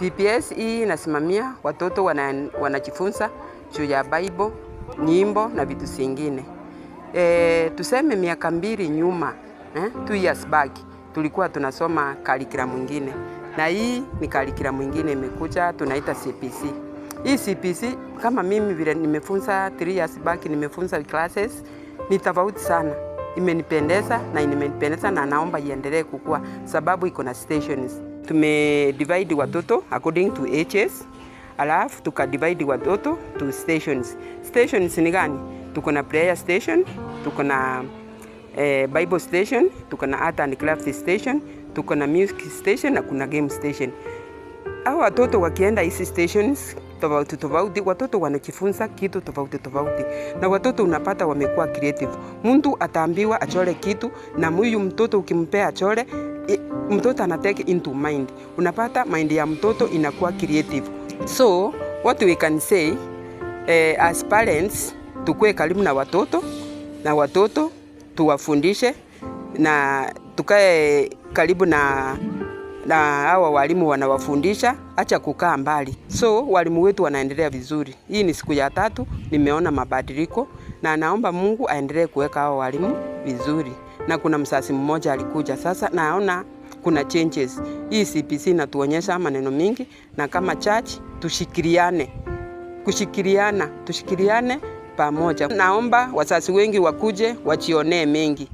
TPS hii inasimamia watoto wanajifunza juu ya Bible, nyimbo na vitu zingine. Tuseme miaka 2 nyuma, 2 years back, tulikuwa tunasoma curriculum mwingine. Na hii ni curriculum mwingine imekuja tunaita CPC. Hii CPC kama mimi vile nimefunza 3 years back nimefunza classes ni tofauti sana. Imenipendeza na naomba iendelee kukua sababu iko na stations. Divide watoto according to ages. Alafu divide watoto to stations. Stations ni gani? Tuko na prayer station, tuko na Bible station, tuko na art and craft station, tuko na music station na kuna game station. Hao watoto wakienda hizi stations tofauti, watoto wanajifunza kitu tofauti. Na watoto unapata wamekuwa creative. Mtu ataambiwa achore kitu na huyu mtoto ukimpea achore, mtoto anatake into mind. Unapata mind ya mtoto inakuwa creative. So what we can say as parents, tukue karibu na watoto tuwafundishe na tukae karibu na hawa walimu wanawafundisha, acha kukaa mbali. So walimu wetu wanaendelea vizuri. Hii ni siku ya 3 nimeona mabadiliko na naomba Mungu aendelee kuweka hawa walimu vizuri. Na kuna msasi mmoja alikuja sasa naona kuna changes. Hii CPC inatuonyesha maneno mingi na kama church tushikiriane pamoja. Naomba wasasi wengi wakuje wachionee mengi.